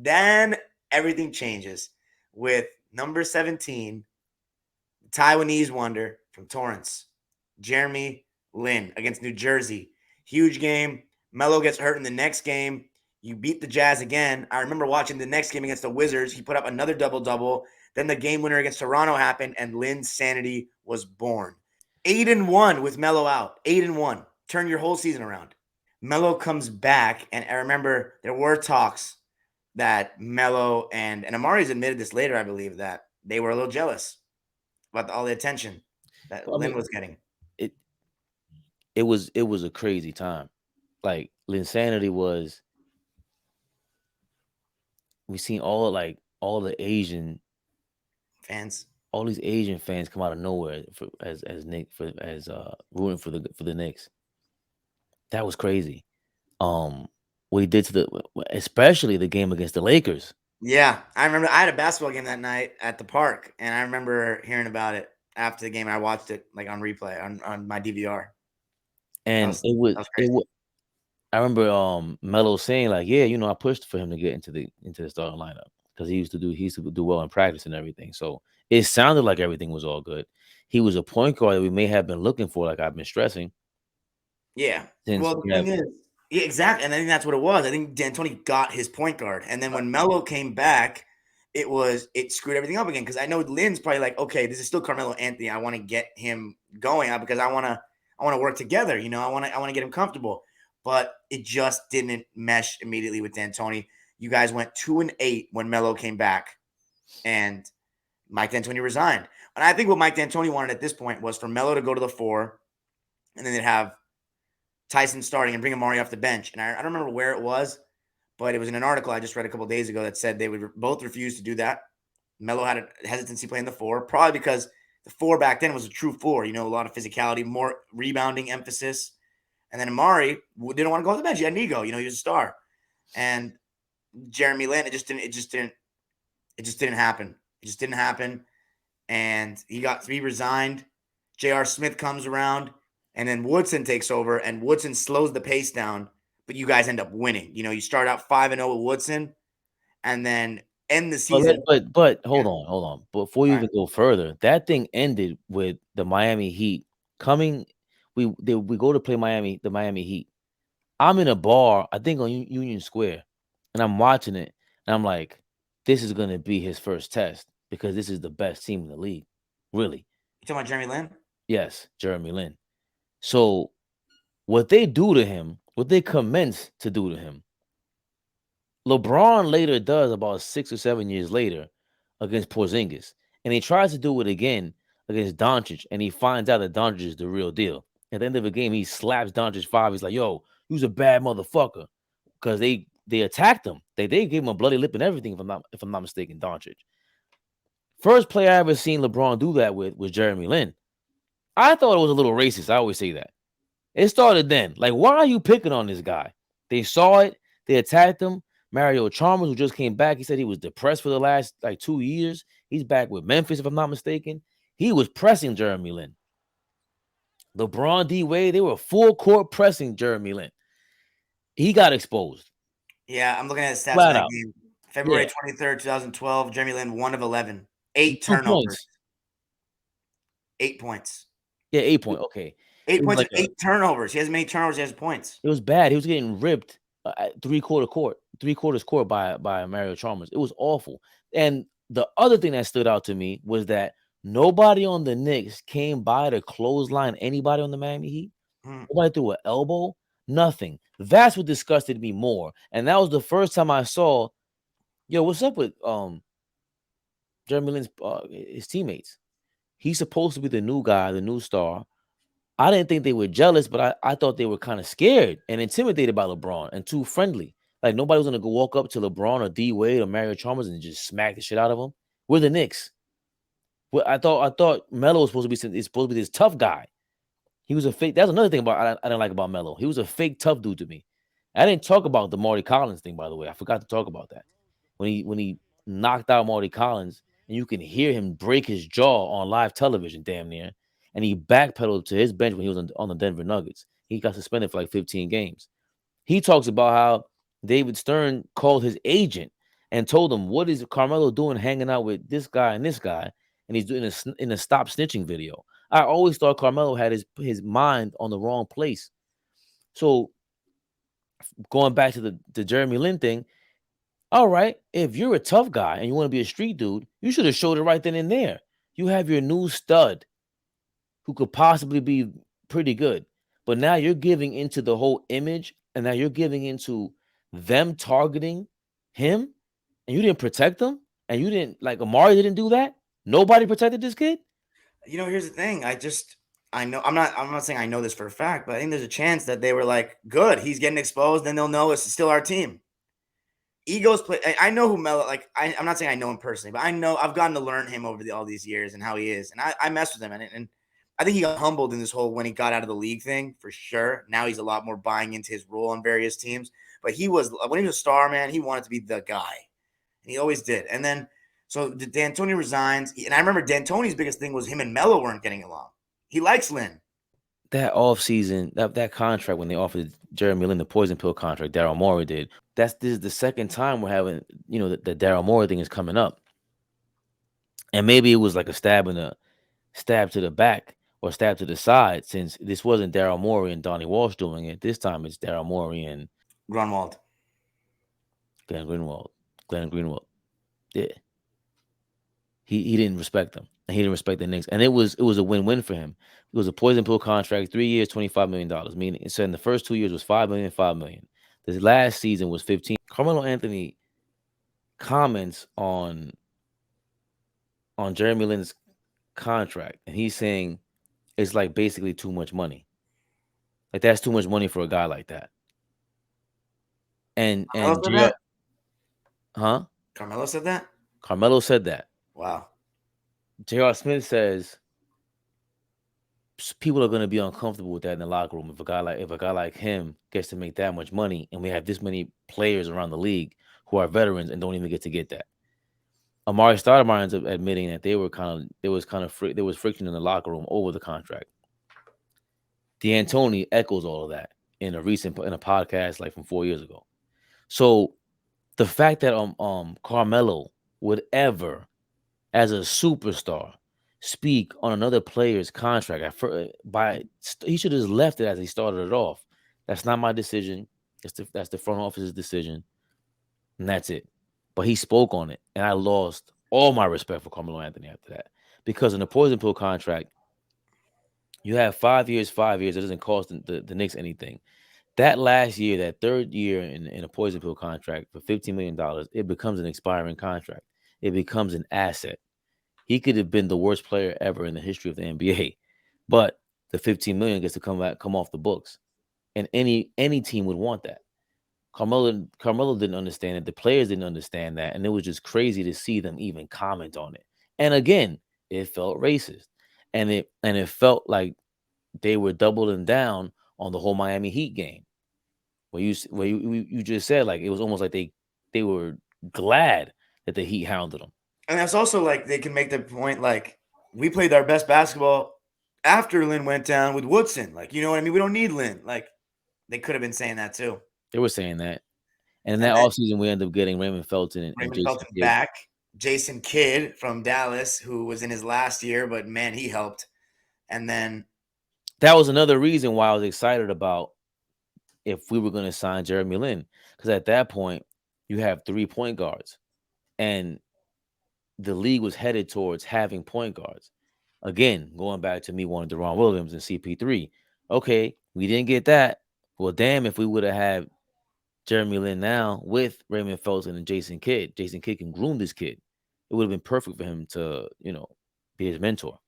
Then everything changes with number 17, Taiwanese wonder from Torrance, Jeremy Lin against New Jersey. Huge game. Melo gets hurt in the next game. You beat the Jazz again. I remember watching the next game against the Wizards. He put up another double-double. Then the game winner against Toronto happened, and Linsanity was born. 8-1 with Melo out. 8-1. Turn your whole season around. Melo comes back, and I remember there were talks that Melo and Amari's admitted this later, I believe, that they were a little jealous about all the attention that Lin was getting. It was a crazy time. Like Linsanity was. We seen all the Asian fans, all these Asian fans come out of nowhere as rooting for the Knicks. That was crazy. What he did to especially the game against the Lakers. Yeah, I remember I had a basketball game that night at the park, and I remember hearing about it after the game. I watched it like on replay on my DVR, and it was I remember Melo saying like, yeah, I pushed for him to get into the starting lineup because he used to do well in practice and everything. So it sounded like everything was all good. He was a point guard that we may have been looking for, like I've been stressing. Yeah. Well, the thing is, yeah, exactly. And I think that's what it was. I think D'Antoni got his point guard. And then when Melo came back, it screwed everything up again. Because I know Lin's probably like, okay, this is still Carmelo Anthony. I want to get him going because I want to work together. I want to get him comfortable. But it just didn't mesh immediately with D'Antoni. You guys went 2-8 when Melo came back, and Mike D'Antoni resigned. And I think what Mike D'Antoni wanted at this point was for Melo to go to the 4, and then they'd have Tyson starting and bring Amari off the bench. And I don't remember where it was, but it was in an article I just read a couple days ago that said they would both refuse to do that. Melo had a hesitancy playing the 4, probably because the 4 back then was a true 4. A lot of physicality, more rebounding emphasis. And then Amari didn't want to go off the bench. He had an ego. He was a star. And Jeremy Lin, it just didn't happen. It just didn't happen. And he resigned. J.R. Smith comes around. And then Woodson takes over, and Woodson slows the pace down, but you guys end up winning. You start out 5-0 with Woodson, and then end the season. But hold on. Before you even go further, that thing ended with the Miami Heat coming. We go to play the Miami Heat. I'm in a bar, I think on Union Square, and I'm watching it, and I'm like, this is going to be his first test because this is the best team in the league. Really. You talking about Jeremy Lin? Yes, Jeremy Lin. So what they do to him, what they commence to do to him, LeBron later does about 6 or 7 years later against Porzingis. And he tries to do it again against Doncic, and he finds out that Doncic is the real deal. At the end of the game, he slaps Doncic 5. He's like, yo, you was a bad motherfucker. Because they attacked him. They gave him a bloody lip and everything, if I'm not mistaken, Doncic. First player I ever seen LeBron do that with was Jeremy Lin. I thought it was a little racist. I always say that. It started then. Like, why are you picking on this guy? They saw it. They attacked him. Mario Chalmers, who just came back, he said he was depressed for the last 2 years. He's back with Memphis, if I'm not mistaken. He was pressing Jeremy Lin. LeBron, D-Wade, they were full court pressing Jeremy Lin. He got exposed. Yeah, I'm looking at his stats in that game. February 23rd, 2012, Jeremy Lin, 1 of 11. 8 turnovers. 8 points. Yeah, 8 points. Okay. 8 points and 8 turnovers. He has many turnovers. He has points. It was bad. He was getting ripped at three-quarters court by Mario Chalmers. It was awful. And the other thing that stood out to me was that nobody on the Knicks came by to clothesline anybody on the Miami Heat. Nobody threw an elbow. Nothing. That's what disgusted me more. And that was the first time I saw, yo, what's up with Jeremy Lin's his teammates? He's supposed to be the new guy, the new star. I didn't think they were jealous, but I thought they were kind of scared and intimidated by LeBron and too friendly. Like nobody was gonna go walk up to LeBron or D-Wade or Mario Chalmers and just smack the shit out of him. We're the Knicks. Well, I thought Melo was supposed to be this tough guy. He was a fake. That's another thing I didn't like about Melo. He was a fake tough dude to me. I didn't talk about the Marty Collins thing, by the way. I forgot to talk about that. When he knocked out Marty Collins, and you can hear him break his jaw on live television, damn near. And he backpedaled to his bench when he was on the Denver Nuggets. He got suspended for like 15 games. He talks about how David Stern called his agent and told him, what is Carmelo doing hanging out with this guy and this guy? And he's doing in a stop snitching video. I always thought Carmelo had his mind on the wrong place. So going back to the Jeremy Lin thing, all right, if you're a tough guy and you want to be a street dude, you should have showed it right then and there. You have your new stud who could possibly be pretty good. But now you're giving into the whole image, and now you're giving into them targeting him, and you didn't protect him, and you didn't, like, Amari didn't do that. Nobody protected this kid. Here's the thing. I know I'm not saying I know this for a fact, but I think there's a chance that they were like, good, he's getting exposed, then they'll know it's still our team. Egos play. I know who Melo. Like I'm not saying I know him personally, but I know I've gotten to learn him over all these years and how he is, and I mess with him, and I think he got humbled in this whole when he got out of the league thing for sure. Now he's a lot more buying into his role on various teams, but when he was a star, man, he wanted to be the guy, and he always did. And then so D'Antoni resigns, and I remember D'Antoni's biggest thing was him and Melo weren't getting along. He likes Lin. That offseason, that contract when they offered Jeremy Lin the poison pill contract, Daryl Morey did. This is the second time we're having, the Daryl Morey thing is coming up. And maybe it was like a stab to the back or stab to the side, since this wasn't Daryl Morey and Donnie Walsh doing it. This time it's Daryl Morey and Grunwald. Glenn Greenwald. Yeah. He didn't respect them. And he didn't respect the Knicks. And it was a win-win for him. It was a poison pill contract, 3 years, $25 million. Meaning, so in the first 2 years was $5 million, $5 million. This last season was 15. Carmelo Anthony comments on Jeremy Lin's contract, and he's saying it's like basically too much money. Like, that's too much money for a guy like that. And Carmelo said that? Carmelo said that. Wow. J.R. Smith says people are going to be uncomfortable with that in the locker room if a guy like him gets to make that much money, and we have this many players around the league who are veterans and don't even get that. Amari Stoudemire ends up admitting that there was friction in the locker room over the contract. D'Antoni echoes all of that in a podcast like from 4 years ago. So the fact that Carmelo would ever, as a superstar, speak on another player's contract he should have left it as he started it off. That's not my decision. That's the front office's decision, and that's it. But he spoke on it, and I lost all my respect for Carmelo Anthony after that, because in the poison pill contract, you have 5 years. 5 years. It doesn't cost the Knicks anything. That last year, that third year in a poison pill contract for $15 million, it becomes an expiring contract. It becomes an asset. He could have been the worst player ever in the history of the NBA, but the $15 million gets to come off the books, and any team would want that. Carmelo didn't understand it. The players didn't understand that, and it was just crazy to see them even comment on it. And again, it felt racist, and it felt like they were doubling down on the whole Miami Heat game, where you just said, like, it was almost like they were glad that the Heat hounded them. And that's also like they can make the point, like, we played our best basketball after Lin went down with Woodson. Like, you know what I mean? We don't need Lin. Like, they could have been saying that too. They were saying that. And in that offseason, we ended up getting Raymond Felton and Jason Kidd back. Jason Kidd from Dallas, who was in his last year, but man, he helped. And then that was another reason why I was excited about if we were going to sign Jeremy Lin, because at that point, you have 3 point guards, and the league was headed towards having point guards. Again, going back to me wanting Deron Williams and CP3. Okay, we didn't get that. Well, damn, if we would have had Jeremy Lin now with Raymond Felton and Jason Kidd. Jason Kidd can groom this kid. It would have been perfect for him to, be his mentor.